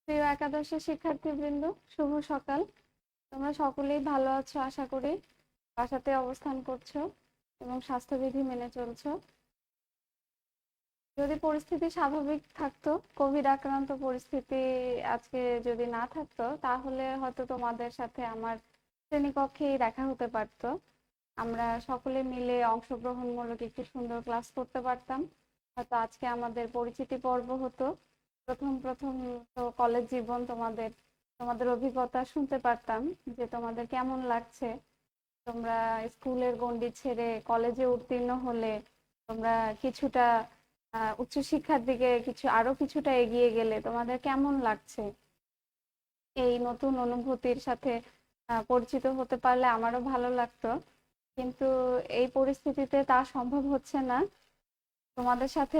প্রিয় একাদশের শিক্ষার্থীবৃন্দ, শুভ সকাল। তোমরা সকলেই ভালো আছো আশা করি। বাসাতে অবস্থান করছো এবং স্বাস্থ্যবিধি মেনে চলছো। যদি পরিস্থিতি স্বাভাবিক থাকতো, কোভিড আক্রান্ত পরিস্থিতি আজকে যদি না থাকতো, তাহলে হয়তো তোমাদের সাথে আমার শ্রেণীকক্ষেই দেখা হতে পারতো। আমরা সকলে মিলে অংশগ্রহণমূলক একটি সুন্দর ক্লাস করতে পারতাম। হয়তো আজকে আমাদের পরিচিতি পর্ব হতো। প্রথম প্রথম তো কলেজ জীবন, তোমাদের তোমাদের অভিজ্ঞতা শুনতে পারতাম যে তোমাদের কেমন লাগছে। তোমরা স্কুলের গণ্ডি ছেড়ে কলেজে উত্তীর্ণ হলে, তোমরা কিছুটা উচ্চশিক্ষার দিকে আরো কিছুটা এগিয়ে গেলে তোমাদের কেমন লাগছে। এই নতুন অনুভূতির সাথে পরিচিত হতে পারলে আমারও ভালো লাগতো। কিন্তু এই পরিস্থিতিতে তা সম্ভব হচ্ছে না। তোমাদের সাথে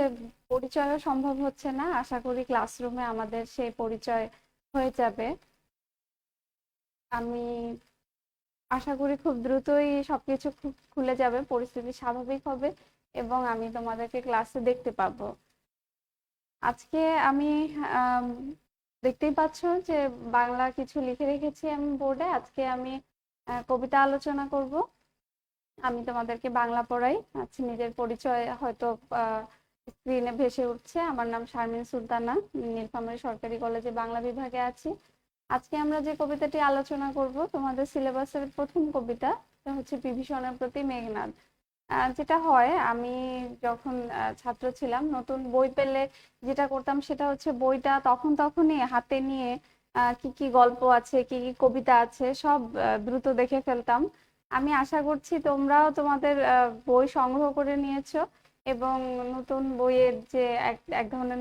পরিচয়ও সম্ভব হচ্ছে না। আশা করি ক্লাসরুমে আমাদের সেই পরিচয় হয়ে যাবে। আমি আশা করি খুব দ্রুতই সবকিছু খুব খুলে যাবে, পরিস্থিতি স্বাভাবিক হবে এবং আমি তোমাদেরকে ক্লাসে দেখতে পাবো। আজকে আমি আম, দেখতেই পাচ্ছ যে বাংলা কিছু লিখে রেখেছি আমি বোর্ডে। আজকে আমি কবিতা আলোচনা করব। আমি তোমাদেরকে বাংলা পড়াই। আচ্ছা, নিজের পরিচয় হয়তো স্ক্রিনে ভেসে উঠছে। আমার নাম শারমিন সুলতানা, নীলফামারী সরকারি কলেজে বাংলা বিভাগে আছি। আজকে আমরা যে কবিতাটি আলোচনা করব, তোমাদের সিলেবাসের প্রথম কবিতা, এটা হচ্ছে বিভীষণের প্রতি মেঘনাদ। যেটা হয়, আমি যখন ছাত্র ছিলাম, নতুন বই পেলে যেটা করতাম সেটা হচ্ছে বইটা তখনই হাতে নিয়ে কি কি গল্প আছে, কি কি কবিতা আছে সব দ্রুত দেখে ফেলতাম। আমি আশা করছি তোমরাও তোমাদের বই সংগ্রহ করে নিয়েছো এবং নতুন বইয়ের যে এক এক ধরনের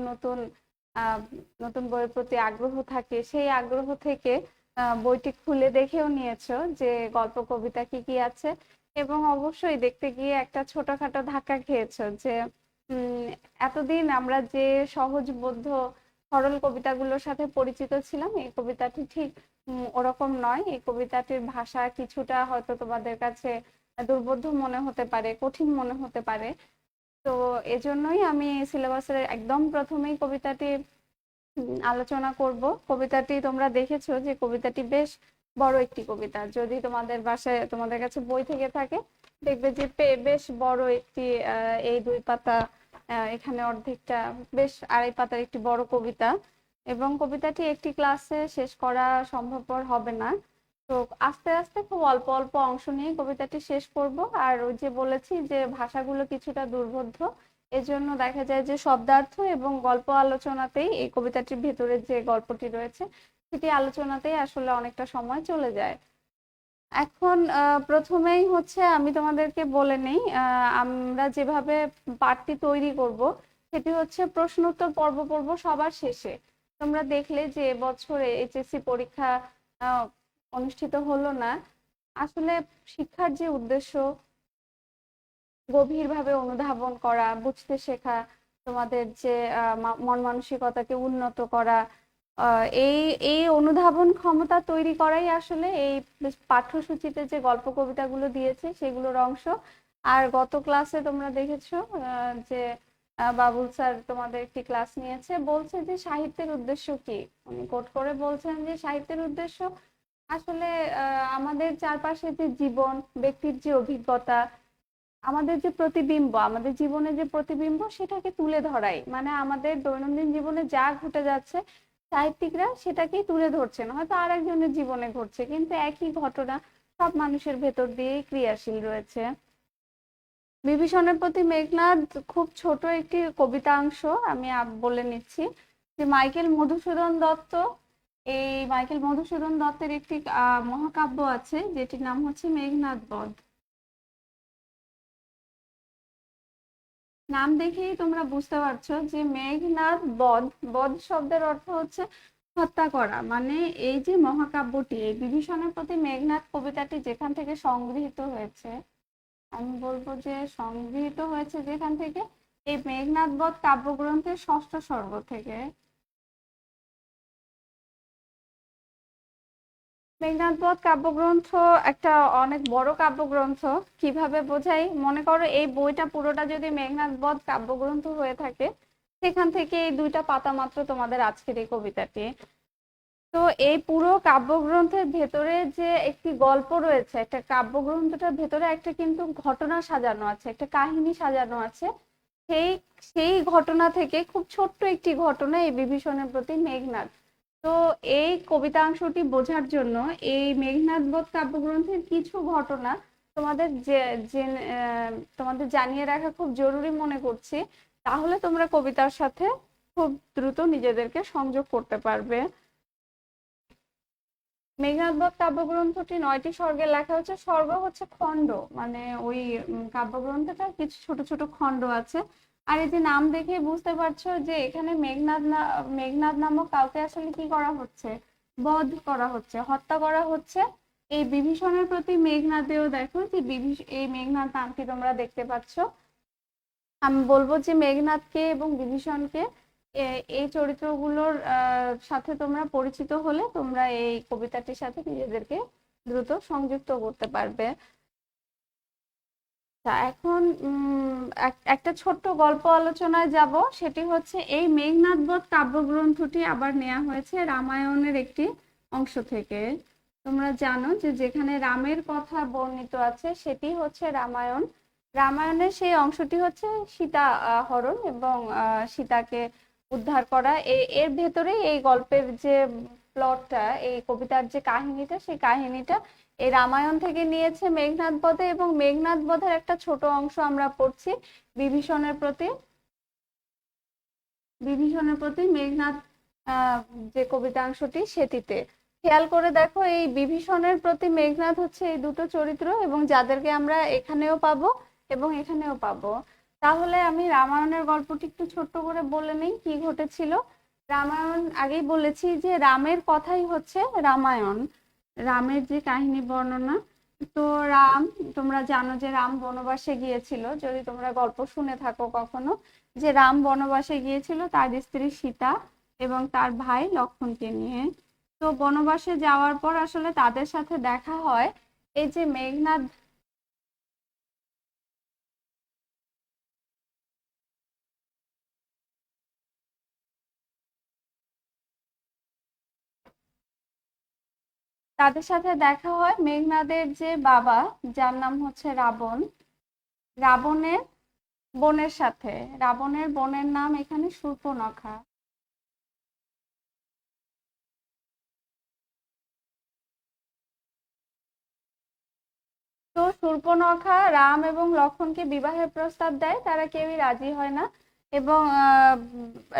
আহ, নতুন বইয়ের প্রতি আগ্রহ থাকে, সেই আগ্রহ থেকে বইটি খুলে দেখেও নিয়েছো যে গল্প কবিতা কি কি আছে। এবং অবশ্যই দেখতে গিয়ে একটা ছোটখাটো ধাক্কা খেয়েছো যে উম এতদিন আমরা যে সহজবোধ্য সরল কবিতাগুলোর সাথে পরিচিত ছিলাম, এই কবিতাটি ঠিক ওরকম নয়। এই কবিতাটির ভাষা কিছুটা হয়তো তোমাদের কাছে দুর্বোধ্য মনে হতে পারে, কঠিন মনে হতে পারে। তো এজন্যই আমি সিলেবাসের একদম প্রথমেই কবিতাটি আলোচনা করব। কবিতাটি তোমরা দেখেছো যে কবিতাটি বেশ বড় একটি কবিতা। যদি তোমাদের বাসায় তোমাদের কাছে বই থেকে থাকে, দেখবে যে বেশ বড় একটি এই 2 পাতা, এখানে অর্ধেকটা, বেশ 2.5 পাতার একটি বড় কবিতা। এবং কবিতাটি একটি ক্লাসে শেষ করা সম্ভবপর হবে না। তো আস্তে আস্তে খুব অল্প অল্প অংশ নিয়ে কবিতাটি শেষ করব। আর ওই যে বলেছি যে ভাষাগুলো কিছুটা দুর্বোধ্য, এজন্য দেখা যায় যে শব্দার্থ এবং গল্প আলোচনাতেই এই কবিতাটির ভেতরে যে গল্পটি রয়েছে সেটি আলোচনাতেই আসলে অনেকটা সময় চলে যায়। এখন প্রথমেই হচ্ছে আমি তোমাদেরকে বলে নেই, আমরা যেভাবে পাঠটি তৈরি করব সেটি হচ্ছে প্রশ্নোত্তর পর্ব পড়ব সবার শেষে। তোমরা দেখলে যে এবছরে এইচএসসি পরীক্ষা আহ, অনুষ্ঠিত হলো না। আসলে শিক্ষার যে উদ্দেশ্য, গভীরভাবে অনুধাবন করা, বুঝতে শেখা, তোমাদের যে মন মানসিকতাকে উন্নত করা, এই এই অনুধাবন ক্ষমতা তৈরি করাই আসলে এই পাঠ্যসূচিতে যে গল্প কবিতাগুলো দিয়েছে সেগুলোর অংশ। আর গত ক্লাসে তোমরা দেখেছো যে বাবুল স্যার তোমাদের একটি ক্লাস নিয়েছে, বলছে যে সাহিত্যের উদ্দেশ্য কি। উনি কোট করে বলছেন যে সাহিত্যের উদ্দেশ্য আসলে আমাদের চারপাশে যে জীবন, ব্যক্তির যে অভিজ্ঞতা, আমাদের যে প্রতিবিম্ব, আমাদের জীবনে যে প্রতিবিম্ব সেটাকে তুলে ধরাই। মানে আমাদের দৈনন্দিন জীবনে যা ঘটে যাচ্ছে, সাহিত্যিকরা সেটাকেই তুলে ধরছেন। হয়তো আর একজনের জীবনে ঘটছে, কিন্তু একই ঘটনা সব মানুষের ভেতর দিয়েই ক্রিয়াশীল রয়েছে। বিভীষণের প্রতি মেঘনাদ খুব ছোট একটি কবিতাংশ। আমি বলে নিচ্ছি যে মাইকেল মধুসূদন দত্ত, এই মাইকেল মধুসূদন দত্তের একটি মহাকাব্য আছে যেটির নাম হচ্ছে মেঘনাদ বধ। নাম দেখেই তোমরা বুঝতে পারছো যে মেঘনাদ বধ, বধ শব্দের অর্থ হচ্ছে হত্যা করা। মানে এই যে মহাকাব্যটি, এই বিভীষণের প্রতি মেঘনাদ কবিতাটি যেখান থেকে সংগৃহীত হয়েছে, আমি বলবো যে সংগৃহীত হয়েছে যেখান থেকে, এই মেঘনাদ বধ কাব্যগ্রন্থের ষষ্ঠ সর্গ থেকে। মেঘনাদ বধ কাব্যগ্রন্থ একটা অনেক বড় কাব্যগ্রন্থ। কিভাবে বোঝাই, মনে করো এই বইটা পুরোটা যদি মেঘনাদ বধ কাব্যগ্রন্থ হয়ে থাকে, সেখান থেকে এই 2টা পাতা মাত্র তোমাদের আজকের এই কবিতাটি। তো এই পুরো কাব্যগ্রন্থের ভেতরে যে একটি গল্প রয়েছে, একটা কাব্যগ্রন্থটার ভেতরে একটা কিন্তু ঘটনা সাজানো আছে, একটা কাহিনী সাজানো আছে। সেই সেই ঘটনা থেকে খুব ছোট্ট একটি ঘটনা, এই বিভীষণের প্রতি মেঘনাদ। তো এই কবিতাংশটি বোঝার জন্য এই মেঘনাদ বধ কাব্যগ্রন্থের কিছু ঘটনা তোমাদের তোমাদের জানিয়ে রাখা খুব জরুরি মনে করছি। তাহলে তোমরা কবিতার সাথে খুব দ্রুত নিজেদেরকে সংযোগ করতে পারবে। মেঘনাদ বধ কাব্যগ্রন্থটি 9টি স্বর্গে লেখা হচ্ছে। স্বর্গ হচ্ছে খণ্ড, মানে ওই কাব্যগ্রন্থটা কিছু ছোট ছোট খণ্ড আছে। আর এই যে নাম দেখে বুঝতে পারছো যে এখানে মেঘনাদ নামক কাউকে আসলে কি করা হচ্ছে, বধ করা হচ্ছে, হত্যা করা হচ্ছে। এই বিভীষণের প্রতি মেঘনাদেও দেখো যে এই মেঘনাদ নামটি তোমরা দেখতে পাচ্ছ। আমি বলবো যে মেঘনাদকে এবং বিভীষণকে এই চরিত্রগুলোর সাথে তোমরা পরিচিত হলে তোমরা এই কবিতাটির সাথে নিজেদেরকে দ্রুত সংযুক্ত করতে পারবে। এখন একটা ছোট্ট গল্প আলোচনায় যাব। সেটি হচ্ছে এই মেঘনাদ বধ কাব্যগ্রন্থটি আবার নেওয়া হয়েছে রামায়ণের একটি অংশ থেকে। তোমরা জানো যে যেখানে রামের কথা বর্ণিত আছে সেটি হচ্ছে রামায়ণ। রামায়ণের সেই অংশটি হচ্ছে সীতা হরণ এবং সীতাকে উদ্ধার করা। এর ভেতরে এই গল্পের যে প্লটটা, এই কবিতার যে কাহিনীটা, সেই কাহিনীটা এই রামায়ণ থেকে নিয়েছে মেঘনাদ বধে। এবং মেঘনাদ বধের একটা ছোট অংশ আমরা পড়ছি বিভীষণের প্রতি মেঘনাদ যে কবিতাংশটি সেটিতে। খেয়াল করে দেখো এই বিভীষণের প্রতি মেঘনাদ হচ্ছে এই দুটো চরিত্র, এবং যাদেরকে আমরা এখানেও পাবো এবং এখানেও পাবো। তাহলে আমি রামায়ণের গল্পটি একটু ছোট্ট করে বলে নেই কি ঘটেছিল। রামায়ণ আগেই বলেছি যে রামের কথাই হচ্ছে রামায়ণ, রামের যে কাহিনী বর্ণনা। তো রাম, তোমরা জানো যে রাম বনবাসে গিয়েছিল, যদি তোমরা গল্প শুনে থাকো কখনো, যে রাম বনবাসে গিয়েছিল তার স্ত্রী সীতা এবং তার ভাই লক্ষ্মণকে নিয়ে। তো বনবাসে যাওয়ার পর আসলে তাদের সাথে দেখা হয় এই যে মেঘনাদ। তাদের সাথে দেখা হয় মেঘনাদের যে বাবা, যার নাম হচ্ছে রাবণ, রাবণের বোনের সাথে। রাবণের বোনের নাম এখানে শূর্পণখা। তো শূর্পণখা রাম এবং লক্ষ্মণকে বিবাহের প্রস্তাব দেয়, তারা কেউই রাজি হয় না। এবং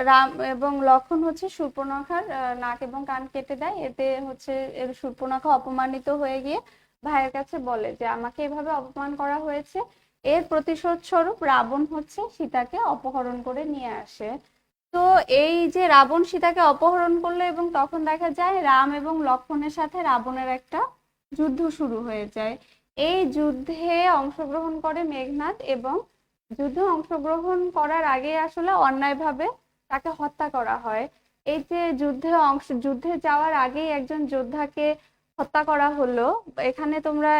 রাম এবং লক্ষ্মণ হচ্ছে শূর্পণখার নাক এবং কান কেটে দেয়। এতে হচ্ছে শূর্পণখা অপমানিত হয়ে গিয়ে ভাইয়ের কাছে বলে যে আমাকে এভাবে অপমান করা হয়েছে। এর প্রতিশোধ স্বরূপ রাবণ হচ্ছে সীতাকে অপহরণ করে নিয়ে আসে। তো এই যে রাবণ সীতাকে অপহরণ করলো, এবং তখন দেখা যায় রাম এবং লক্ষ্মণের সাথে রাবণের একটা যুদ্ধ শুরু হয়ে যায়। এই যুদ্ধে অংশগ্রহণ করে মেঘনাদ, এবং যুদ্ধে অংশগ্রহণ করার আগে আসলে অন্যায়ভাবে তাকে হত্যা করা হয়। এই যে যুদ্ধে যাওয়ার আগেই একজন যোদ্ধাকে হত্যা করা হলো। এখানে তোমরা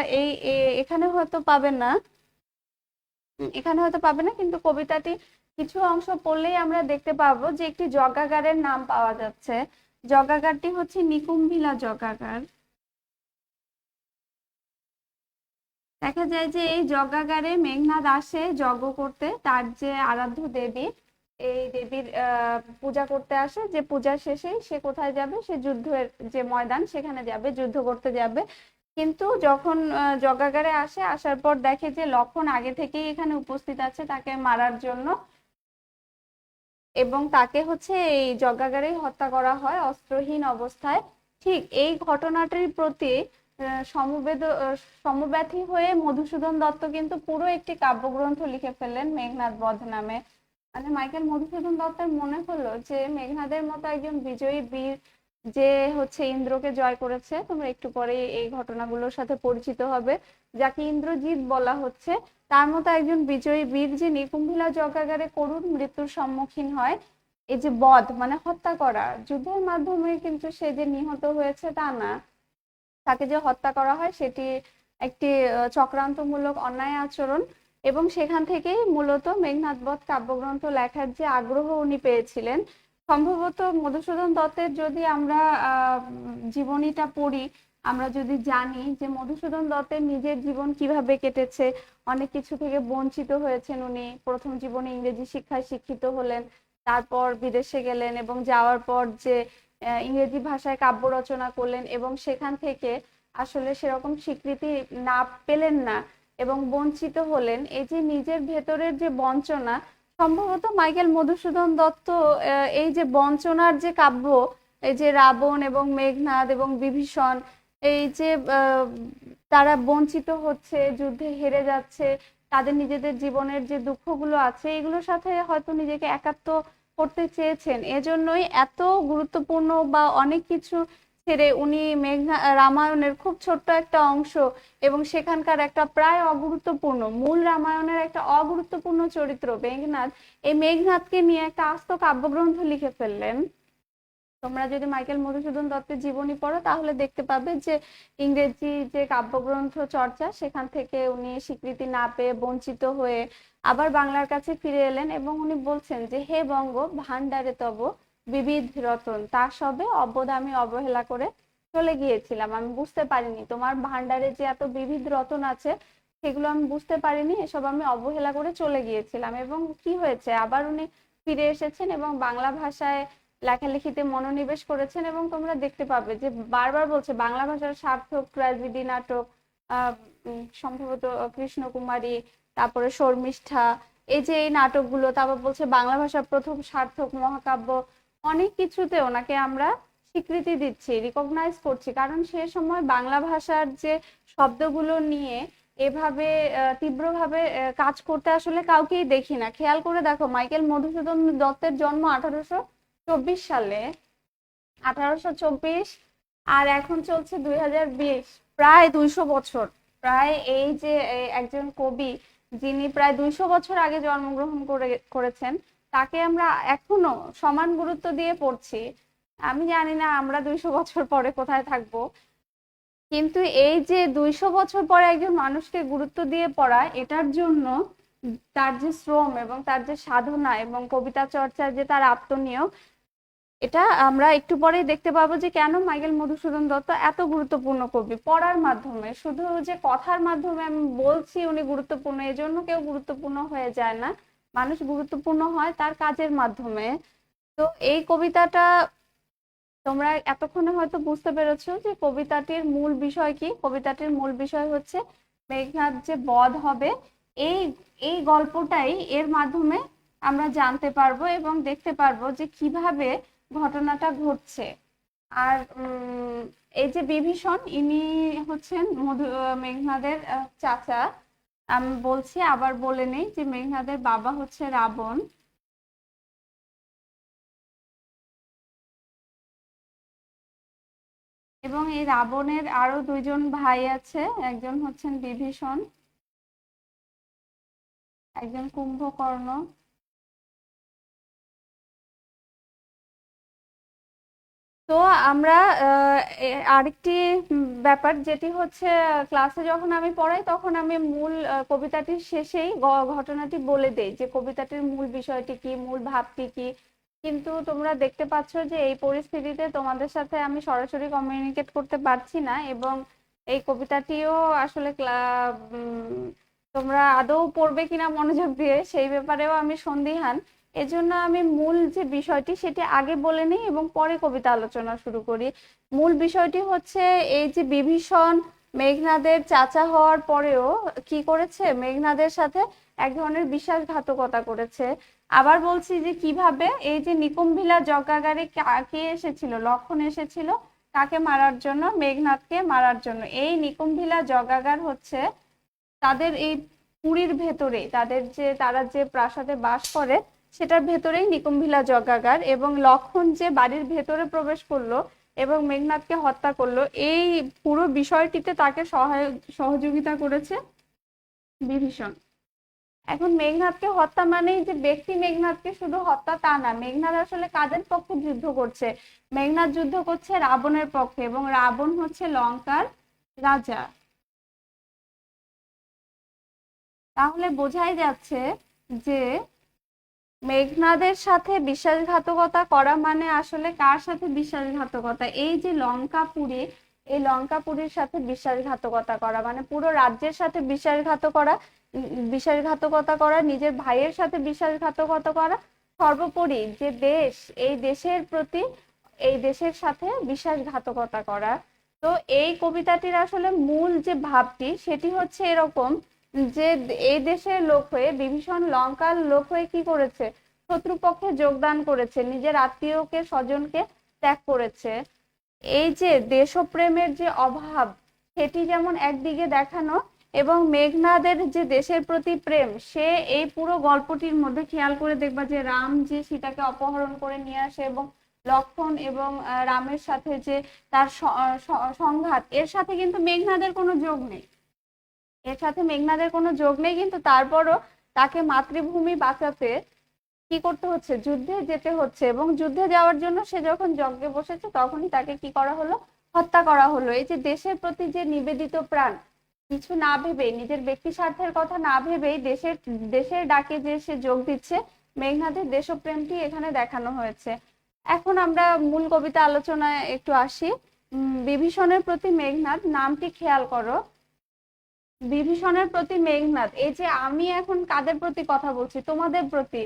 এখানে হয়তো পাবে না, কিন্তু কবিতাটি কিছু অংশ পড়লেই আমরা দেখতে পাবো যে একটি যজ্ঞাগারের নাম পাওয়া যাচ্ছে। যজ্ঞাগারটি হচ্ছে নিকুম্ভিলা যজ্ঞাগার। দেখা যায় যে এই যজ্ঞাগারে মেঘনাদ আসে যজ্ঞ করতে, তার যে আরাধ্য দেবী, এই দেবীর পূজা করতে আসে। যে পূজা শেষেই সে কোথায় যাবে, সে যুদ্ধের যে ময়দান সেখানে যাবে, যুদ্ধ করতে যাবে। কিন্তু যখন যজ্ঞাগারে আসার পর দেখে যে লক্ষ্মণ আগে থেকেই এখানে উপস্থিত আছে তাকে মারার জন্য, এবং তাকে হচ্ছে এই যজ্ঞাগারেই হত্যা করা হয় অস্ত্রহীন অবস্থায়। ঠিক এই ঘটনাটির প্রতি সমব্যথী হয়ে মধুসূদন দত্ত কিন্তু পুরো একটি কাব্যগ্রন্থ লিখে ফেললেন মেঘনাদ বধ নামে। মানে মাইকেল মধুসূদন দত্তের মনে হলো যে মেঘনাদের মতো একজন বিজয়ী বীর, যে হচ্ছে ইন্দ্রকে জয় করেছে, তোমরা একটু পরে এই ঘটনাগুলোর সাথে পরিচিত হবে, যাকে ইন্দ্রজিৎ বলা হচ্ছে, তার মতো একজন বিজয়ী বীর যে নিকুম্ভিলা যজ্ঞাগারে করুণ মৃত্যুর সম্মুখীন হয়। এই যে বধ মানে হত্যা করা, যুদ্ধের মাধ্যমে কিন্তু সে যে নিহত হয়েছে তা না, তাকে যে হত্যা করা হয় সেটি একটি চক্রান্তমূলক অন্যায় আচরণ। এবং সেখান থেকেই মূলত মেঘনাদ বধ কাব্যগ্রন্থ লেখার যে আগ্রহ উনি পেয়েছিলেন, সম্ভবত মধুসূদন দত্তের যদি আমরা জীবনীটা পড়ি, আমরা যদি জানি যে মধুসূদন দত্তের নিজের জীবন কিভাবে কেটেছে, অনেক কিছু থেকে বঞ্চিত হয়েছেন উনি। প্রথম জীবনে ইংরেজি শিক্ষায় শিক্ষিত হলেন, তারপর বিদেশে গেলেন এবং যাওয়ার পর যে ইংরেজি ভাষায় কাব্য রচনা করলেন এবং সেখান থেকে আসলে সেরকম স্বীকৃতি না পেলেন না এবং বঞ্চিত হলেন। এই যে নিজের ভেতরের যে বঞ্চনা, সম্ভবত মাইকেল মধুসূদন দত্ত এই যে বঞ্চনার যে কাব্য, এই যে রাবণ এবং মেঘনাদ এবং বিভীষণ, এই যে তারা বঞ্চিত হচ্ছে, যুদ্ধে হেরে যাচ্ছে, তাদের নিজেদের জীবনের যে দুঃখগুলো আছে এগুলোর সাথে হয়তো নিজেকে একাত্ম করতে চেয়েছেন, এজন্যই এত গুরুত্বপূর্ণ বা অনেক কিছু ছেড়ে উনি রামায়ণের খুব ছোট্ট একটা অংশ এবং সেখানকার একটা প্রায় অগুরুত্বপূর্ণ মূল রামায়ণের একটা অগুরুত্বপূর্ণ চরিত্র মেঘনাদ, এই মেঘনাদকে নিয়ে একটা আস্ত কাব্যগ্রন্থ লিখে ফেললেন। তোমরা যদি মাইকেল মধুসূদন দত্তের জীবনী পড়ো তাহলে দেখতে পাবে যে ইংরেজি যে কাব্যগ্রন্থ চর্চা সেখান থেকে উনি স্বীকৃতি না পেয়ে বঞ্চিত হয়ে আবার বাংলার কাছে ফিরে এলেন এবং উনি বলছেন যে হে বঙ্গ ভাণ্ডারে তব বিবিধ রতন, তা সবে অবধ আমি অবহেলা করে চলে গিয়েছিলাম, আমি বুঝতে পারিনি তোমার ভাণ্ডারে যে এত বিবিধ রতন আছে সেগুলো আমি বুঝতে পারিনি, এসব আমি অবহেলা করে চলে গিয়েছিলাম। এবং কি হয়েছে, আবার উনি ফিরে এসেছেন এবং বাংলা ভাষায় লেখালেখিতে মনোনিবেশ করেছেন এবং তোমরা দেখতে পাবে যে বারবার বলছে বাংলা ভাষার সার্থক ট্র্যাজেডি নাটক, সম্ভবত কৃষ্ণকুমারী, তারপরে শর্মিষ্ঠা, এই যে এই নাটকগুলো, তারপর বলছে বাংলা ভাষার প্রথম সার্থক মহাকাব্য, অনেক কিছুতে ওনাকে আমরা স্বীকৃতি দিচ্ছি, রিকগনাইজ করছি, কারণ সে সময় বাংলা ভাষার যে শব্দগুলো নিয়ে এভাবে তীব্রভাবে কাজ করতে আসলে কাউকেই দেখি না। খেয়াল করে দেখো মাইকেল মধুসূদন দত্তের জন্ম 1824 সালে, 1824 আর এখন চলছে 2020, প্রায় 200 বছর। প্রায় এই যে একজন কবি যিনি প্রায় 200 বছর আগে জন্মগ্রহণ করেছেন তাকে আমরা এখনো সমান গুরুত্ব দিয়ে পড়ছি। আমি জানি না আমরা 200 বছর পরে কোথায় থাকবো, কিন্তু এই যে 200 বছর পরে একজন মানুষকে গুরুত্ব দিয়ে পড়া, এটার জন্য তার যে শ্রম এবং তার যে সাধনা এবং কবিতা চর্চার যে তার আত্মনিয়োগ, এটা আমরা একটু পরেই দেখতে পাবো যে কেন মাইকেল মধুসূদন দত্ত এত গুরুত্বপূর্ণ কবি। পড়ার মাধ্যমে, শুধু যে কথার মাধ্যমে আমি বলছি উনি গুরুত্বপূর্ণ এজন্য কেউ গুরুত্বপূর্ণ হয়ে যায় না, মানুষ গুরুত্বপূর্ণ হয় তার কাজের মাধ্যমে। তো এই কবিতাটা তোমরা এতক্ষণে হয়তো বুঝতে পেরেছো যে কবিতাটির মূল বিষয় কি। কবিতাটির মূল বিষয় হচ্ছে মেঘনাদ যে বধ হবে, এই এই গল্পটাই এর মাধ্যমে আমরা জানতে পারবো এবং দেখতে পারবো যে কিভাবে ঘটনাটা ঘটছে। আর এই যে বিভীষণ, ইনি হচ্ছেন মেঘনাদের চাচা। আমি বলছি, আবার বলে নেই যে মেঘনাদের বাবা হচ্ছে রাবণ এবং এই রাবণের আরো দুইজন ভাই আছে, একজন হচ্ছেন বিভীষণ, একজন কুম্ভকর্ণ। তো আমরা আরেকটি ব্যাপার যেটি হচ্ছে, ক্লাসে যখন আমি পড়াই তখন আমি মূল কবিতাটির শেষেই ঘটনাটি বলে দেই যে কবিতাটির মূল বিষয়টি কি, মূল ভাবটি কি। কিন্তু তোমরা দেখতে পাচ্ছ যে এই পরিস্থিতিতে তোমাদের সাথে আমি সরাসরি কমিউনিকেট করতে পারছি না এবং এই কবিতাটিও আসলে তোমরা আদৌ পড়বে কিনা মনোযোগ দিয়ে সেই ব্যাপারেও আমি সন্দিহান। এজন্য আমি মূল যে বিষয়টি সেটি আগে বলে নিই এবং পরে কবিতা আলোচনা শুরু করি। মূল বিষয়টি হচ্ছে এই যে বিভীষণ মেঘনাদের চাচা হওয়ার পরেও কি করেছে, মেঘনাদের সাথে এক ধরনের বিশ্বাসঘাতকতা করেছে। আবার বলছি যে কিভাবে, এই যে নিকুম্ভিলা যজ্ঞাগারে কে এসেছিল, লক্ষণ এসেছিল কাকে মারার জন্য, মেঘনাদকে মারার জন্য। এই নিকুম্ভিলা যজ্ঞাগার হচ্ছে তাদের এই পুরীর ভেতরে, তাদের যে তারা যে প্রাসাদে বাস করে সেটার ভেতরেই নিকুম্ভিলা যজ্ঞাগার, এবং লক্ষণ যে বাড়ির ভেতরে প্রবেশ করলো এবং মেঘনাদকে হত্যা করলো, এই পুরো বিষয়টিতে তাকে সহযোগিতা করেছে বিভীষণ। এখন মেঘনাদকে হত্যা মানেই যে ব্যক্তি মেঘনাদকে শুধু হত্যা তা না, মেঘনাদ আসলে কাদের পক্ষে যুদ্ধ করছে, মেঘনাদ যুদ্ধ করছে রাবণের পক্ষে এবং রাবণ হচ্ছে লঙ্কার রাজা। তাহলে বোঝাই যাচ্ছে যে মেঘনাদের সাথে বিশ্বাসঘাতকতা করা মানে আসলে কার সাথে বিশ্বাসঘাতকতা? এই যে লঙ্কাপুরী, এই লঙ্কাপুরীর সাথে বিশ্বাসঘাতকতা করা মানে পুরো রাজ্যের সাথে বিশ্বাসঘাতকতা করা, নিজের ভাইয়ের সাথে বিশ্বাসঘাতকতা করা, সর্বোপরি যে দেশ, এই দেশের প্রতি, এই দেশের সাথে বিশ্বাসঘাতকতা করা। তো এই কবিতাটির আসলে মূল যে ভাবটি সেটি হচ্ছে এরকম যে এই দেশের লোক হয়ে বিভীষণ লঙ্কার লোক হয়ে কি করেছে, শত্রুপক্ষে যোগদান করেছে, নিজের আত্মীয়কে স্বজনকে ত্যাগ করেছে। এই যে দেশপ্রেমের যে অভাব সেটি যেমন একদিকে দেখানো, এবং মেঘনাদের যে দেশের প্রতি প্রেম, সে এই পুরো গল্পটির মধ্যে খেয়াল করে দেখবা যে রাম যে সীতাকে অপহরণ করে নিয়ে আসে এবং লক্ষ্মণ এবং রামের সাথে যে তার সংঘাত, এর সাথে কিন্তু মেঘনাদের কোনো যোগ নেই, এর সাথে মেঘনাদের কোনো যোগ নেই, কিন্তু তারপরও তাকে মাতৃভূমি বাঁচাতে কি করতে হচ্ছে, যুদ্ধে যেতে হচ্ছে, এবং যুদ্ধে যাওয়ার জন্য সে যখন যজ্ঞে বসেছে তখনই তাকে কি করা হলো, হত্যা করা হলো। এই যে দেশের প্রতি যে নিবেদিত প্রাণ, কিছু না ভেবে, নিজের ব্যক্তি স্বার্থের কথা না ভেবেই দেশের দেশের ডাকে যে সে যোগ দিচ্ছে, মেঘনাদের দেশপ্রেমটি এখানে দেখানো হয়েছে। এখন আমরা মূল কবিতা আলোচনায় একটু আসি। বিভীষণের প্রতি মেঘনাদ নামটি খেয়াল করো। বিভীষণের প্রতি মেঘনাদ, এই যে আমি এখন কাদের প্রতি কথা বলছি, তোমাদের প্রতি।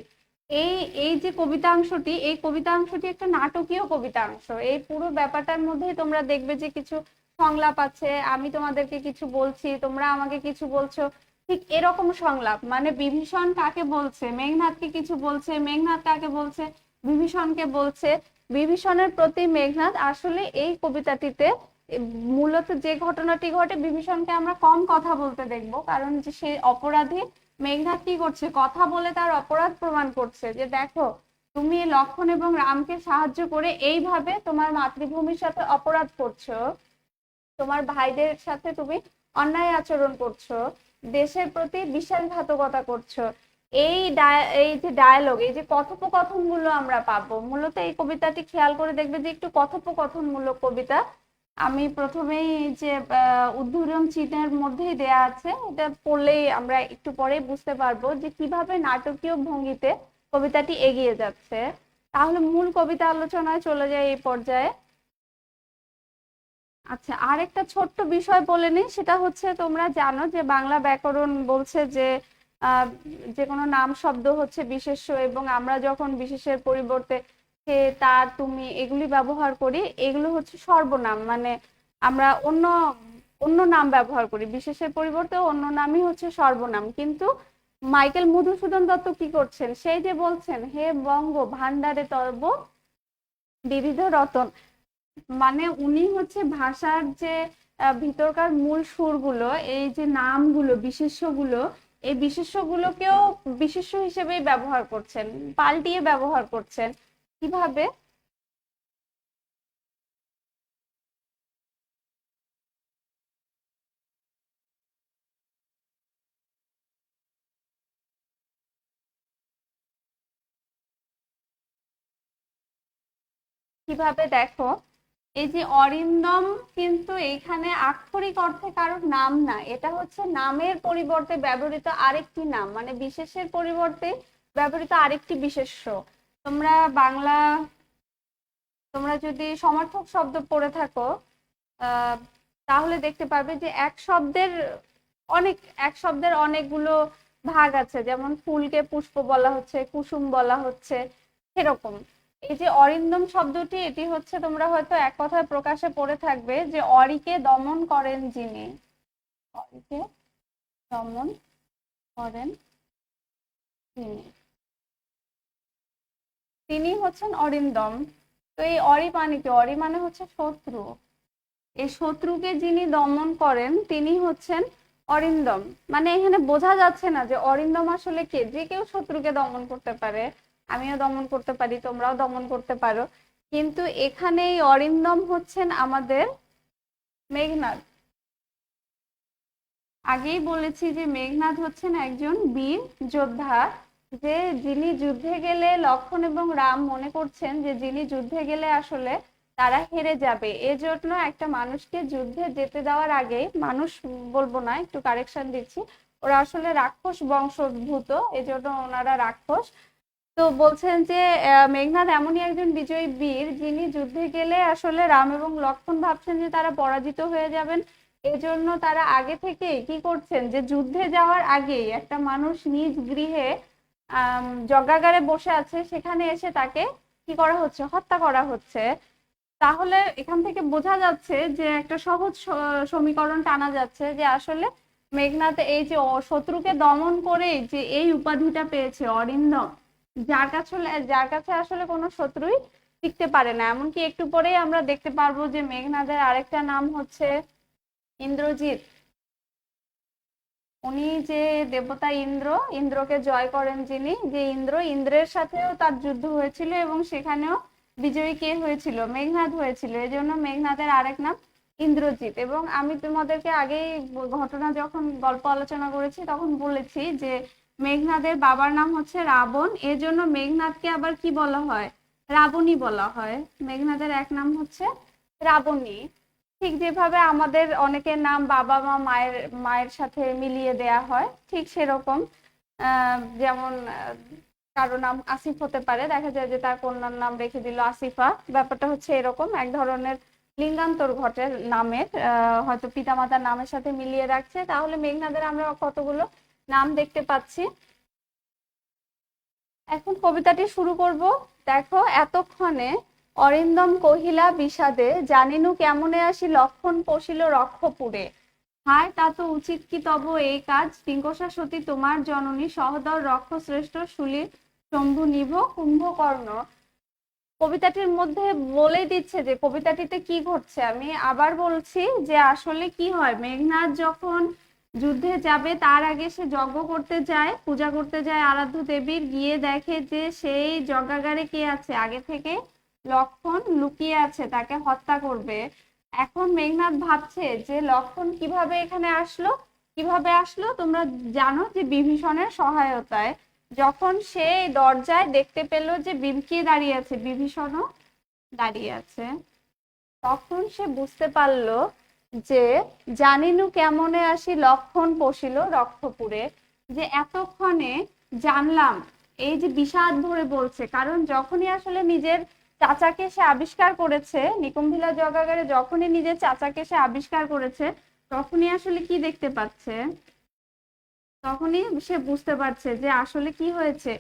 এই এই যে কবিতাংশটি, এই কবিতাংশটি একটা নাটকীয় কবিতাংশ। এই পুরো ব্যাপারটার মধ্যেই তোমরা দেখবে যে কিছু সংলাপ আছে, আমি তোমাদেরকে কিছু বলছি, তোমরা আমাকে কিছু বলছো, ঠিক এরকম সংলাপ। মানে বিভীষণ কাকে বলছে, মেঘনাদকে কিছু বলছে, মেঘনাদ কাকে বলছে, বিভীষণকে বলছে। বিভীষণের প্রতি মেঘনাদ, আসলে এই কবিতাটিতে মূলত যে ঘটনাটি ঘটে, বিভীষণকে আমরা কম কথা বলতে দেখবো, কারণ যে সে অপরাধী। মেঘনাদ কি করছে, কথা বলে তার অপরাধ প্রমাণ করছে, যে দেখো তুমি লক্ষ্মণ এবং রামকে সাহায্য করে এইভাবে তোমার মাতৃভূমির সাথে অপরাধ করছো, তোমার ভাইদের সাথে তুমি অন্যায় আচরণ করছো, দেশের প্রতি বিশ্বাসঘাতকতা করছো। এই যে ডায়ালগ, এই যে কথোপকথন গুলো আমরা পাবো, মূলত এই কবিতাটি খেয়াল করে দেখবে যে একটু কথোপকথন মূলক কবিতা। আমি প্রথমেই যে উদ্ধৃণ চিহ্নের মধ্যেই দেয়া আছে, এটা পড়লেই আমরা একটু পরে বুঝতে পারবো যে কিভাবে নাটকীয় ভঙ্গিতে কবিতাটি এগিয়ে যাচ্ছে। তাহলে মূল কবিতা আলোচনায় চলে যায় এই পর্যায়ে। আচ্ছা, আরেকটা ছোট্ট বিষয় বলে নিই, সেটা হচ্ছে তোমরা জানো যে বাংলা ব্যাকরণ বলছে যে যে কোনো নাম শব্দ হচ্ছে বিশেষ্য, এবং আমরা যখন বিশেষের পরিবর্তে সে, তার, তুমি এগুলি ব্যবহার করি, এগুলো হচ্ছে সর্বনাম। মানে আমরা অন্য অন্য নাম ব্যবহার করি, বিশেষের পরিবর্তে অন্য নামই হচ্ছে সর্বনাম। কিন্তু মাইকেল মধুসূদন দত্ত কি করছেন, সেই যে বলছেন হে বঙ্গ ভান্ডারে তর্ব বিবিধ রতন, মানে উনি হচ্ছে ভাষার যে ভিতরকার মূল সুরগুলো, এই যে নামগুলো, বিশেষ্যগুলো, এই বিশেষ্যগুলোকেও বিশেষ্য হিসেবেই ব্যবহার করছেন, পাল্টিয়ে ব্যবহার করছেন। কিভাবে? কিভাবে দেখো, এই যে অরিন্দম, কিন্তু এখানে আক্ষরিক অর্থে কারোর নাম না, এটা হচ্ছে নামের পরিবর্তে ব্যবহৃত আরেকটি নাম, মানে বিশেষের পরিবর্তে ব্যবহৃত আরেকটি বিশেষ্য। তোমরা বাংলা, তোমরা যদি সমার্থক শব্দ পড়ে থাকো তাহলে দেখতে পাবে যে এক শব্দের অনেকগুলো ভাগ আছে, যেমন ফুলকে পুষ্প বলা হচ্ছে, কুসুম বলা হচ্ছে, সেরকম। এই যে অরিন্দম শব্দটি, এটি হচ্ছে তোমরা হয়তো এক কথায় প্রকাশে পড়ে থাকবে যে অরিকে দমন করেন যিনি, অরিকে দমন করেন যিনি, তিনি হচ্ছেন অরিন্দম। তো এই অরি মানে কি, অরি মানে হচ্ছে শত্রু, এই শত্রুকে যিনি দমন করেন তিনি হচ্ছেন অরিন্দম। মানে এখানে বোঝা যাচ্ছে না যে অরিন্দম আসলে কে, যে কেউ শত্রুকে দমন করতে পারে, আমিও দমন করতে পারি, তোমরাও দমন করতে পারো, কিন্তু এখানে এই অরিন্দম হচ্ছেন আমাদের মেঘনাদ। আগেই বলেছি যে মেঘনাদ হচ্ছেন একজন বীর যোদ্ধা, যে যিনি যুদ্ধে গেলে লক্ষ্মণ এবং রাম মনে করছেন যে যিনি যুদ্ধে গেলে আসলে তারা হেরে যাবে, এজন্য একটা মানুষকে যুদ্ধে যেতে দেওয়ার আগে, মানুষ বলবো না, একটু কারেকশন দিচ্ছি, ওরা আসলে রাক্ষস বংশোদ্ভূত, এজন্য ওনারা রাক্ষস। তো তো বলছেন যে মেঘনাদ এমনই একজন বিজয়ী বীর যিনি যুদ্ধে গেলে আসলে রাম এবং লক্ষ্মণ ভাবছেন যে তারা পরাজিত হয়ে যাবেন, এজন্য তারা আগে থেকেই কি করছেন যে যুদ্ধে যাওয়ার আগেই একটা মানুষ নিজ গৃহে যজ্ঞাগারে বসে আছে, সেখানে এসে তাকে কি করা হচ্ছে, হত্যা করা হচ্ছে। তাহলে এখান থেকে বোঝা যাচ্ছে যে একটা সহজ সমীকরণ টানা যাচ্ছে যে আসলে মেঘনাদ এই যে শত্রুকে দমন করে যে এই উপাধিটা পেয়েছে অরিন্দম, যার কাছে আসলে কোনো শত্রুই টিকতে পারে না। এমনকি একটু পরেই আমরা দেখতে পারবো যে মেঘনাদের আরেকটা নাম হচ্ছে ইন্দ্রজিৎ। উনি যে দেবতা ইন্দ্রকে জয় করেন যিনি, যে ইন্দ্রের সাথেও তার যুদ্ধ হয়েছিল এবং সেখানেও বিজয়ী কে হয়েছিল, মেঘনাদ হয়েছিল। এজন্য মেঘনাদের আরেক নাম ইন্দ্রজিৎ। এবং আমি তোমাদেরকে আগেই ঘটনা যখন গল্প আলোচনা করেছি তখন বলেছি যে মেঘনাদের বাবার নাম হচ্ছে রাবণ, এজন্য মেঘনাদকে আবার কি বলা হয়, রাবণী বলা হয়। মেঘনাদের এক নাম হচ্ছে রাবণী। ঠিক যেভাবে আমাদের অনেকের নাম বাবা মা মায়ের মায়ের সাথে মিলিয়ে দেয়া হয়, ঠিক সেরকম যেমন কারো নাম আসিফ হতে পারে, দেখা যায় যে তার কন্যার নাম রেখে দিল আসিফা। ব্যাপারটা হচ্ছে এরকম, এক ধরনের লিঙ্গান্তর ঘটে নামের, হয়তো পিতামাতার নামের সাথে মিলিয়ে রাখছে। তাহলে মেঘনাদের আমরা কতগুলো নাম দেখতে পাচ্ছি। এখন কবিতাটি শুরু করব। দেখো, এতক্ষণে অরিন্দম কহিলা বিষাদে, জানিনু কেমনে আসি লক্ষণ পশিল রক্ষপুরে। হায় তা তো উচিত কি তব এই কাজ, পিঙ্কসা সতী তোমার জননী, সহদর রক্ষ শ্রেষ্ঠ শুলি শম্ভু নিভ কুম্ভকর্ণ। কবিতাটির মধ্যে বলে দিচ্ছে যে কবিতাটিতে কি ঘটছে। আমি আবার বলছি যে আসলে কি হয়, মেঘনাদ যখন যুদ্ধে যাবে তার আগে সে যজ্ঞ করতে যায়, পূজা করতে যায় আরাধ্য দেবীর, গিয়ে দেখে যে সেই যজ্ঞাগারে কে আছে, আগে থেকে লক্ষণ লুকিয়ে আছে, তাকে হত্যা করবে। এখন মেঘনাদ ভাবছে যে লক্ষণ কিভাবে এখানে আসলো, কিভাবে আসলো তোমরা জানো যে বিভীষণের সহায়তায়। যখন সে দরজায় দেখতে পেল যে কে দাঁড়িয়ে আছে, বিভীষণও দাঁড়িয়ে আছে, তখন সে বুঝতে পারলো যে জানিনু কেমনে আসি লক্ষণ পশিল রক্ষপুরে, যে এতক্ষণে জানলাম। এই যে বিষাদ ভরে বলছে, কারণ যখনই আসলে নিজের চাচাকে সে আবিষ্কার করেছে, নিকুম্ভিলা যজ্ঞাগারে যখনই নিজের চাচাকে সে আবিষ্কার করেছে, তখনই আসলে কি দেখতে পাচ্ছে, তখনই সে বুঝতে পারছে যে আসলে কি হয়েছে,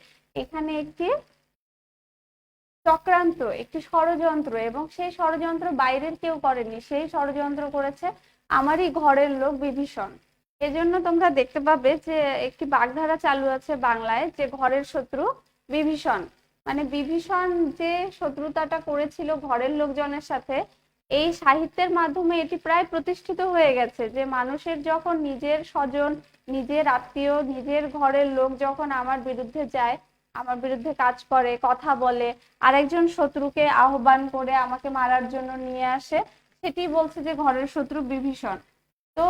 এখানে একটি চক্রান্ত, একটি ষড়যন্ত্র, এবং সেই ষড়যন্ত্র বাইরের কেউ করেনি, সেই ষড়যন্ত্র করেছে আমারই ঘরের লোক বিভীষণ। এজন্য তোমরা দেখতে পাবে যে একটি বাগধারা চালু আছে বাংলায়, যে ঘরের শত্রু বিভীষণ। মানে বিভীষণ যে শত্রুতাটা করেছিল ঘরের লোকজনের সাথে, এই সাহিত্যের মাধ্যমে এটি প্রায় প্রতিষ্ঠিত হয়ে গেছে যে মানুষের যখন নিজের স্বজন, নিজের আত্মীয়, নিজের ঘরের লোক যখন আমার বিরুদ্ধে যায়, আমার বিরুদ্ধে কাজ করে, কথা বলে, আরেকজন শত্রুকে আহ্বান করে আমাকে মারার জন্য নিয়ে আসে, সেটি বলছে যে ঘরের শত্রু বিভীষণ। তো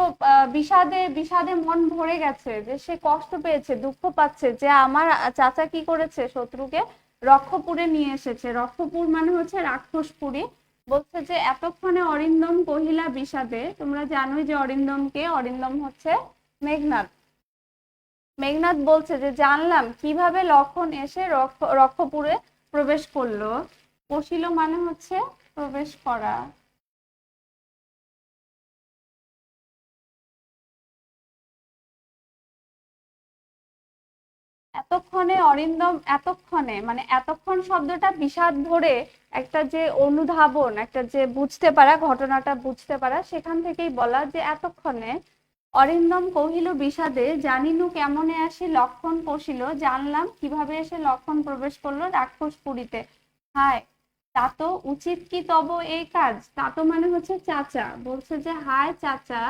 বিষাদে বিষাদে মন ভরে গেছে, যে সে কষ্ট পেয়েছে, দুঃখ পাচ্ছে যে আমার চাচা কি করেছে, শত্রুকে রক্ষপুরে নিয়ে এসেছে। রক্ষপুর মানে হচ্ছে রাক্ষসপুরী। বলছে যে এতক্ষণে অরিন্দম কহিলা বিষাদে, তোমরা জানোই যে অরিন্দমকে, অরিন্দম হচ্ছে মেঘনাদ। মেঘনাদ বলছে যে জানলাম কিভাবে লক্ষণ এসে রক্ষপুরে প্রবেশ করলো। পশিল মানে হচ্ছে প্রবেশ করা। এতক্ষণে অরিন্দম, এতক্ষণে মানে এতক্ষণ শব্দটা বিষাদ ভরে একটা যে অনুধাবন, একটা যে বুঝতে পারা, ঘটনাটা বুঝতে পারা, সেখান থেকেই বলা যে এতক্ষণে অরিন্দম কহিল বিষাদে, জানিনু কেমনে আসি লক্ষণ পশিল, জানলাম কিভাবে এসে লক্ষণ প্রবেশ করলো রাক্ষসপুরীতে। হায় তা তো উচিত কি তব এই কাজ, তা তো মানে হচ্ছে চাচা, বলছে যে হায় চাচা,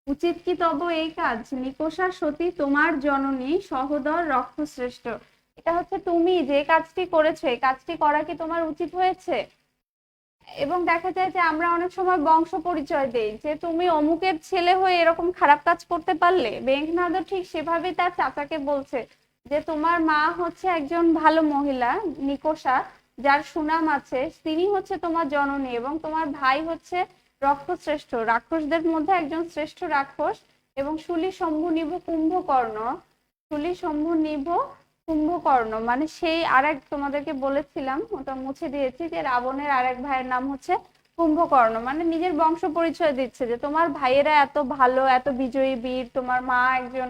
উচিত কি তব এই কাজ, নিকষা সতী তোমার জননী, সহোদর রক্ষ শ্রেষ্ঠ। এটা হচ্ছে তুমি যে কাজটি করেছো, এই কাজটি করা কি তোমার উচিত হয়েছে? এবং দেখা যায় যে আমরা অনেক সময় বংশ পরিচয় দেই যে তুমি অমুকের ছেলে হয়ে এরকম খারাপ কাজ করতে পারলে। মেঘনাদও ঠিক সেভাবেই তার চাচাকে বলছে যে তোমার মা হচ্ছে একজন ভালো মহিলা, নিকষা, যার সুনাম আছে, তিনি হচ্ছে তোমার জননী, এবং তোমার ভাই হচ্ছে রক্ষশ্রেষ্ঠ, রাক্ষসদের মধ্যে একজন শ্রেষ্ঠ রাক্ষস, এবং শুলি শম্ভু নিভ কুম্ভকর্ণ। শুলি শম্ভু নিভ কুম্ভকর্ণ মানে সেই আরেক, তোমাদেরকে বলেছিলাম ওটা মুছে দিয়েছি, যে রাবণের আরেক ভাইয়ের নাম হচ্ছে কুম্ভকর্ণ, মানে নিজের বংশ পরিচয় দিচ্ছে যে তোমার ভাইয়েরা এত ভালো, এত বিজয়ী বীর, তোমার মা একজন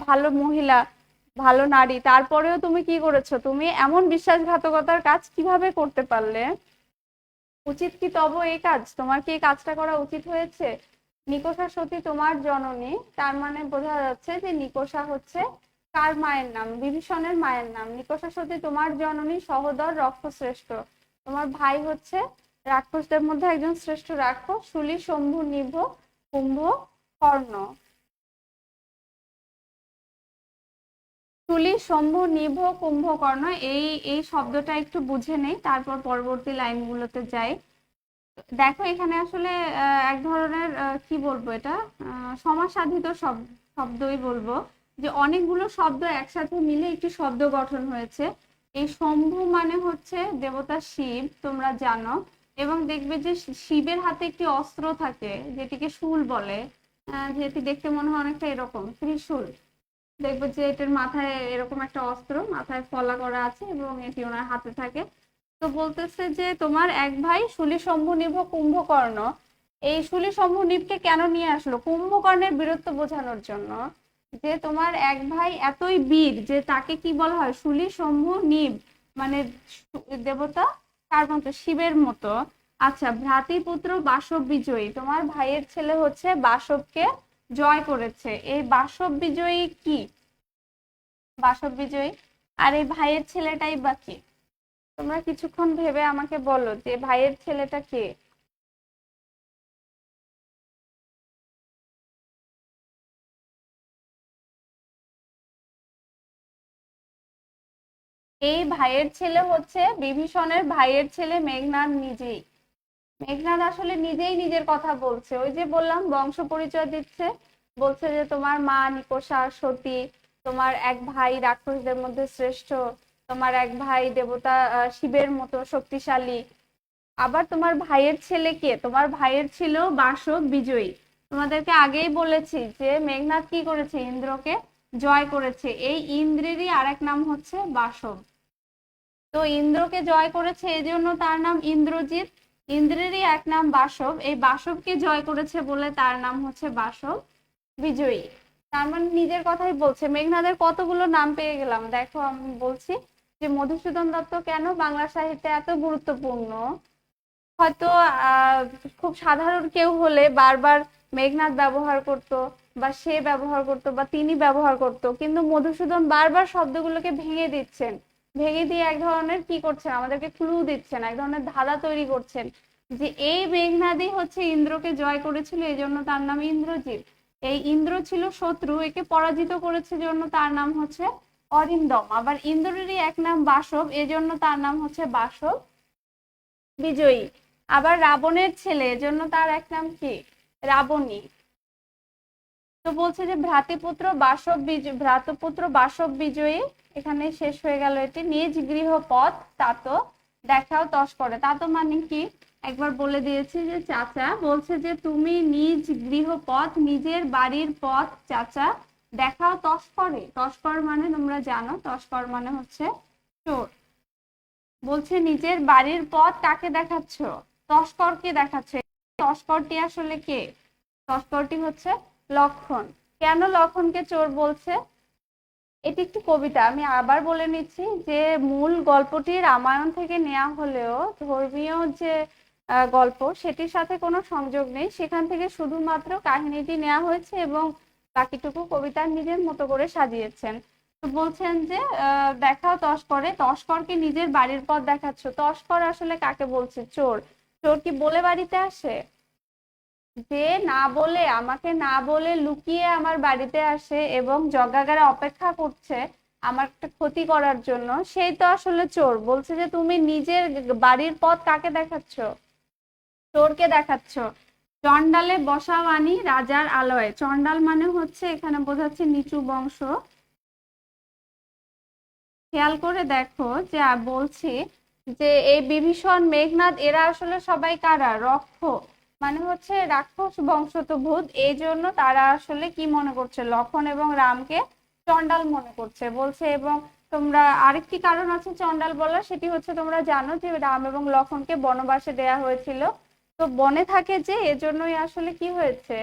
ভালো মহিলা, ভালো নারী, তারপরেও তুমি কি করেছো, তুমি এমন বিশ্বাসঘাতকতার কাজ কিভাবে করতে পারলে? উচিত কি তব এই কাজ, তোমার কি এই কাজটা করা উচিত হয়েছে? নিকষা সতী তোমার জননী, তার মানে বোঝা যাচ্ছে যে নিকষা হচ্ছে কার মায়ের নাম? বিভীষণের মায়ের নাম। নিকষা সতী তোমার জননী সহোদর রক্ষশ্রেষ্ঠ, তোমার ভাই হচ্ছে রাক্ষসদের মধ্যে একজন শ্রেষ্ঠ রাক্ষস, শুলি শম্ভু নিভ কুম্ভ কর্ণ। শুলি শম্ভু নিভ কুম্ভকর্ণ, এই এই শব্দটা একটু বুঝে নেই, তারপর পরবর্তী লাইনগুলোতে যাই। দেখো এখানে আসলে এক ধরনের কি বলবো এটা, সমাসাধিত শব্দই বলবো, যে অনেকগুলো শব্দ একসাথে মিলে একটি শব্দ গঠন হয়েছে। এই শম্ভু মানে হচ্ছে দেবতা শিব, তোমরা জানো, এবং দেখবে যে শিবের হাতে একটি অস্ত্র থাকে যেটিকে শূল বলে, যেটি দেখতে মনে হয় অনেকটা এরকম ত্রিশূল। দেখবে যে এটার মাথায় এরকম একটা অস্ত্র, মাথায় ফলা করা আছে এবং এটি ওনার হাতে থাকে। তো বলতেছে যে তোমার এক ভাই শুলি শম্ভু নিভ কুম্ভকর্ণ, এই শুলি শম্ভু নিভকে কেন নিয়ে আসলো? কুম্ভকর্ণের বীরত্ব বোঝানোর জন্য, যে তোমার এক ভাই এতই বীর যে তাকে কি বলা হয়, শুলি শম্ভু নিভ, মানে দেবতা কার মতো? শিবের মতো। আচ্ছা, ভ্রাতৃপুত্র বাসব বিজয়ী, তোমার ভাইয়ের ছেলে হচ্ছে বাসবকে জয় করেছে, এই বাসব বিজয়ী কি? বাসব বিজয়ী। আর এই ভাইয়ের ছেলেটাই বা কি? তোমরা কিছুক্ষণ ভেবে আমাকে বলো যে ভাইয়ের ছেলেটা কে? এই ভাইয়ের ছেলে হচ্ছে বিভীষণের ভাইয়ের ছেলে মেঘনাদ নিজেই। মেঘনাদ আসলে নিজেই নিজের কথা বলছে, ওই যে বললাম বংশ পরিচয় দিচ্ছে, বলছে যে তোমার মা নিকষা সতী, তোমার এক ভাই রাক্ষসদের মধ্যে শ্রেষ্ঠ, তোমার এক ভাই দেবতা শিবের মতো শক্তিশালী। আবার তোমার ভাইয়ের ছেলে কে? তোমার ভাইয়ের ছিল বাসব বিজয়ী। তোমাদেরকে আগেই বলেছি যে মেঘনাদ কি করেছে, ইন্দ্রকে জয় করেছে, এই ইন্দ্রেরই আরেক নাম হচ্ছে বাসব। তো ইন্দ্রকে জয় করেছে এই জন্য তার নাম ইন্দ্রজিৎ, ইন্দ্রেরই এক নাম বাসব, এই বাসবকে জয় করেছে বলে তার নাম হচ্ছে বাসব বিজয়ী। তার মানে নিজের কথাই বলছে। মেঘনাদের কতগুলো নাম পেয়ে গেলাম, দেখো আমি বলছি যে মধুসূদন দত্ত কেন বাংলা সাহিত্যে এত গুরুত্বপূর্ণ। হয়তো খুব সাধারণ কেউ হলে বারবার মেঘনাদ ব্যবহার করত, বা সে ব্যবহার করত, বা তিনি ব্যবহার করত, কিন্তু মধুসূদন বারবার শব্দগুলোকে ভেঙে দিচ্ছেন, ভেঙে দিয়ে এক ধরনের কি করছেন, আমাদেরকে ক্লু দিচ্ছেন, এক ধরনের ধাঁধা তৈরি করছেন, যে এই মেঘনাদই হচ্ছে ইন্দ্রকে জয় করেছিল, এই জন্য তার নাম ইন্দ্রজিৎ। এই ইন্দ্র ছিল শত্রু, একে পরাজিত করেছে জন্য তার নাম হচ্ছে অরিন্দম। আবার ইন্দ্রেরই এক নাম বাসব, এজন্য তার নাম হচ্ছে বাসব বিজয়ী। আবার রাবণের ছেলে, এজন্য তার এক নাম কি, রাবণী। তো বলছে যে ভ্রাতৃপুত্র বাসব বিজয়ী, এখানে শেষ হয়ে গেল এটি। নিজ গৃহ পথ তাত দেখাও তস্করে, তাত মানে কি একবার বলে দিয়েছি যে চাচা, বলছে যে তুমি নিজ গৃহ পথ, নিজের বাড়ির পথ চাচা দেখাও তস্করে। তস্কর মানে তোমরা জানো, তস্কর মানে হচ্ছে চোর। বলছে নিজের বাড়ির পথ কাকে দেখাচ্ছ? তস্করকে দেখাচ্ছে। তস্করটি আসলে কে? তস্করটি হচ্ছে লক্ষণ। কেন লক্ষণকে চোর বলছে? এটি একটি কবিতা, আমি আবার বলে নিচ্ছি যে মূল গল্পটি রামায়ণ থেকে নেওয়া হলেও ধর্মীয় যে গল্প সেটির সাথে কোনো সংযোগ নেই, সেখান থেকে শুধুমাত্র কাহিনীটি নেওয়া হয়েছে এবং বাকিটুকু কবিতার নিজের মতো করে সাজিয়েছেন। তো বলছেন যে দেখাও তস্করে, তস্করকে নিজের বাড়ির পথ দেখাচ্ছ। তস্কর আসলে কাকে বলছে? চোর। চোর কি বলে বাড়িতে আসে? যে না বলে, আমাকে না বলে লুকিয়ে আমার বাড়িতে আসে এবং জগাগারে অপেক্ষা করছে আমার একটা ক্ষতি করার জন্য, সেই তো আসলে চোর। বলছে যে তুমি নিজের বাড়ির পথ কাকে দেখাচ্ছ? চোরকে দেখাচ্ছ। চন্ডালে বসাবানি রাজার আলয়ে, চন্ডাল মানে হচ্ছে এখানে বোঝাচ্ছে নিচু বংশ। খেয়াল করে দেখো যে বলছি যে এই বিভীষণ মেঘনাদ এরা আসলে সবাই কারা? রক্ষক, মানে হচ্ছে রাক্ষস বংশোদ্ভূত, এই জন্য তারা আসলে কি মনে করছে, লক্ষণ এবং রামকে চন্ডাল মনে করছে। বলছে এবং তোমরা আরেকটি কারণ আছে চণ্ডাল বলার, সেটি হচ্ছে তোমরা জানো যে রাম এবং লক্ষ্মণকে বনবাসে দেয়া হয়েছিল। তো বনে থাকে যে, এজন্যই আসলে কি হয়েছে,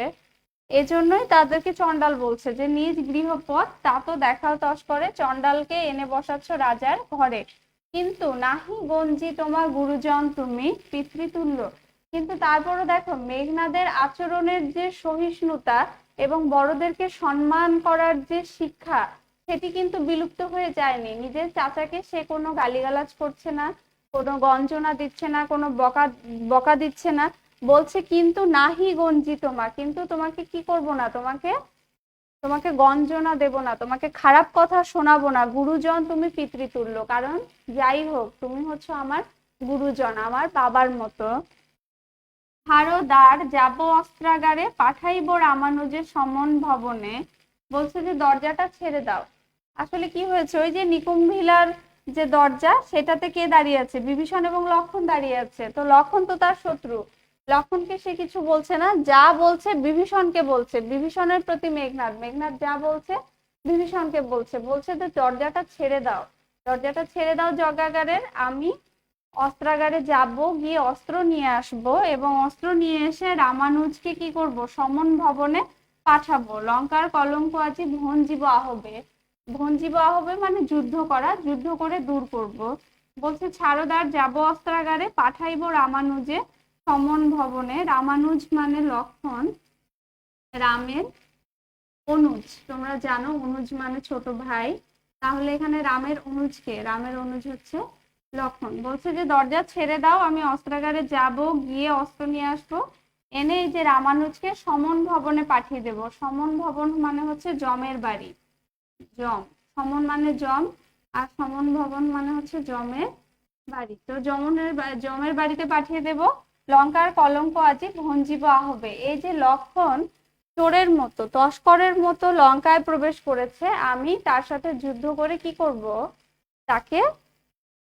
এজন্যই তাদেরকে চণ্ডাল বলছে, যে নিজ গৃহপথ তা তো দেখাও তস্করে, চণ্ডালকে এনে বসাচ্ছ রাজার ঘরে, কিন্তু নাহি গঞ্জি তোমার গুরুজন তুমি পিতৃতুল্য। কিন্তু তারপরও দেখো মেঘনাদের আচরণের যে সহিষ্ণুতা এবং বড়দেরকে সম্মান করার যে শিক্ষা, সেটি কিন্তু বিলুপ্ত হয়ে যায়নি। নিজের চাচাকে সে কোনো গালিগালাজ করছে না, কোনো গঞ্জনা দিচ্ছে না, কোনো বকা বকা দিচ্ছে না, বলছে কিন্তু নাহি গঞ্জি তোমা, কিন্তু তোমাকে কি করব না, তোমাকে তোমাকে গঞ্জনা দেব না, তোমাকে খারাপ কথা শোনাবো না, গুরুজন তুমি পিতৃতুল্য, কারণ যাই হোক তুমি হচ্ছে আমার গুরুজন, আমার বাবার মতো। হারোদ্বার যাব অস্ত্রাগারে, পাঠাইব রামানুজের সমন ভবনে। বলছে যে দরজাটা ছেড়ে দাও। আসলে কি হয়েছে, ওই যে নিকুম্ভিলার যে দরজা, সেটাতে কে দাঁড়িয়ে আছে, বিভীষণ এবং লক্ষ্মণ দাঁড়িয়ে আছে। তো লক্ষ্মণ তো তার শত্রু, লক্ষ্মণকে সে কিছু বলছে না, যা বলছে বিভীষণকে বলছে, বিভীষণের প্রতি মেঘনাদ, মেঘনাদ যা বলছে বিভীষণকে বলছে, বলছে যে দরজাটা ছেড়ে দাও, দরজাটা ছেড়ে দাও যজ্ঞাগারের, আমি অস্ত্রাগারে যাব, গিয়ে অস্ত্র নিয়ে আসব, এবং অস্ত্র নিয়ে এসে রামানুজকে কি করব, সমন ভবনে পাঠাবো। লঙ্কার কলঙ্ক আজি ভঞ্জিব আহবে, ভঞ্জিব আহবে মানে যুদ্ধ করা, যুদ্ধ করে দূর করব। বলছে ছাড়োদার যাব অস্ত্রাগারে, পাঠাইব রামানুজে সমন ভবনে। রামানুজ মানে লক্ষ্মণ, রামের অনুজ, তোমরা জানো অনুজ মানে ছোট ভাই, তাহলে এখানে রামের অনুজকে, রামের অনুজ হচ্ছে লক্ষ্মণ। বলছে যে দরজা ছেড়ে দাও, আমি অস্ত্রাগারে যাব, গিয়ে অস্ত্র নিয়ে আসবো, এনে এই যে রামানুজকে সমন ভবনে পাঠিয়ে দেব। সমন ভবন মানে হচ্ছে জমের বাড়ি, জম, সমন মানে জম, আর সমন ভবন মানে হচ্ছে জমের বাড়ি। তো জমের বাড়িতে পাঠিয়ে দেব। লঙ্কার কলঙ্ক আজি ভঞ্জিব আহবে, এই যে লক্ষ্মণ চোরের মতো, তস্করের মতো লঙ্কায় প্রবেশ করেছে, আমি তার সাথে যুদ্ধ করে কি করব, তাকে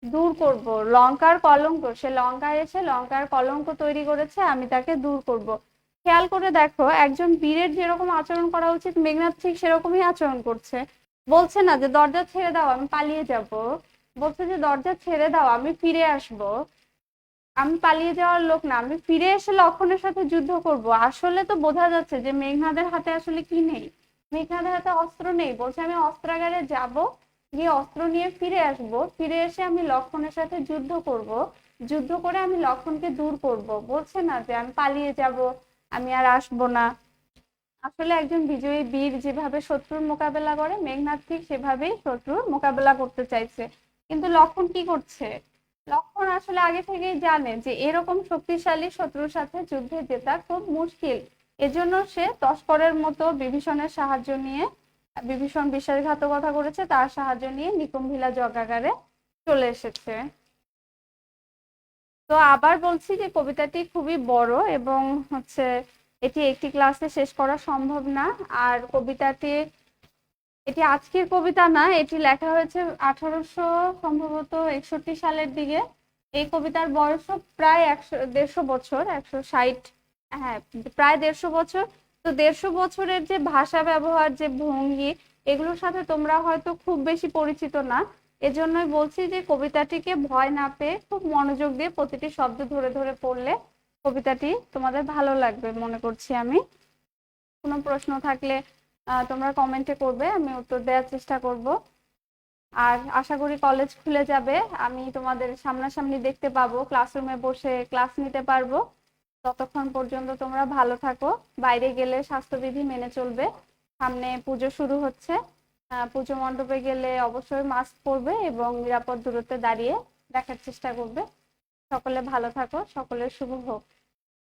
দূর করব। লঙ্কার কলঙ্ক, সে লঙ্কায় এসে লঙ্কার কলঙ্ক তৈরি করেছে, আমি তাকে দূর করব। খেয়াল করে দেখো, একজন বীরের যেরকম আচরণ করা উচিত, মেঘনাদ ঠিক সেরকমই আচরণ করছে। বলছে না যে দরজা ছেড়ে দাও আমি পালিয়ে যাব, বলছে যে দরজা ছেড়ে দাও আমি ফিরে আসব, আমি পালিয়ে যাওয়ার লোক না, আমি ফিরে এসে লক্ষ্মণের সাথে যুদ্ধ করব। আসলে তো বোঝা যাচ্ছে যে মেঘনাদের হাতে আসলে কি নেই, মেঘনাদের হাতে অস্ত্র নেই। বলছে আমি অস্ত্রাগারে যাব, গিয়ে অস্ত্র নিয়ে ফিরে আসব, ফিরে এসে আমি লক্ষ্মণের সাথে যুদ্ধ করব, যুদ্ধ করে আমি লক্ষ্মণকে দূর করব। বলছে না যে আমি পালিয়ে যাব, আমি আর আসবো না। আসলে একজন বিজয়ী বীর যেভাবে শত্রুর মোকাবেলা করে, মেঘনাদ ঠিক সেভাবেই শত্রুর মোকাবেলা করতে চাইছে। কিন্তু লক্ষ্মণ কি করছে, লক্ষ্মণ আসলে আগে থেকেই জানে যে এরকম শক্তিশালী শত্রুর সাথে যুদ্ধে জেতা খুব মুশকিল। এজন্য সে তস্করের মতো বিভীষণের সাহায্য নিয়ে, বিভীষণ বিশ্বাসঘাতকতা করেছে, তার সাহায্য নিয়ে নিকুম্ভিলা যজ্ঞাগারে চলে এসেছে। তো আবার বলছি যে কবিতাটি খুবই বড় এবং হচ্ছে এটি একটি ক্লাসে শেষ করা সম্ভব না। আর কবিতাটি, এটি আজকের কবিতা না, এটি লেখা হয়েছে 1800 সম্ভবত 61 সালের দিকে। এই কবিতার বয়সও প্রায় 150 বছর, 160, হ্যাঁ প্রায় 150 বছর। তো 150 বছরের যে ভাষা ব্যবহার, যে ভঙ্গি, এগুলোর সাথে তোমরা হয়তো খুব বেশি পরিচিত না। এজন্যই বলছি যে কবিতাটিকে ভয় না পেয়ে খুব মনোযোগ দিয়ে প্রতিটি শব্দ ধরে ধরে পড়লে কবিতাটি তোমাদের ভালো লাগবে মনে করছি আমি। কোনো প্রশ্ন থাকলে তোমরা কমেন্টে করবে, আমি উত্তর দেওয়ার চেষ্টা করব। আর আশা করি কলেজ খুলে যাবে, আমি তোমাদের সামনাসামনি দেখতে পাবো, ক্লাসরুমে বসে ক্লাস নিতে পারবো। ততক্ষণ পর্যন্ত তোমরা ভালো থাকো, বাইরে গেলে স্বাস্থ্যবিধি মেনে চলবে। সামনে পুজো শুরু হচ্ছে, পুজো মণ্ডপে গেলে অবশ্যই মাস্ক পরবে এবং নিরাপদ দূরত্বে দাঁড়িয়ে দেখার চেষ্টা করবে। সকলে ভালো থাকো, সকলের শুভ হোক।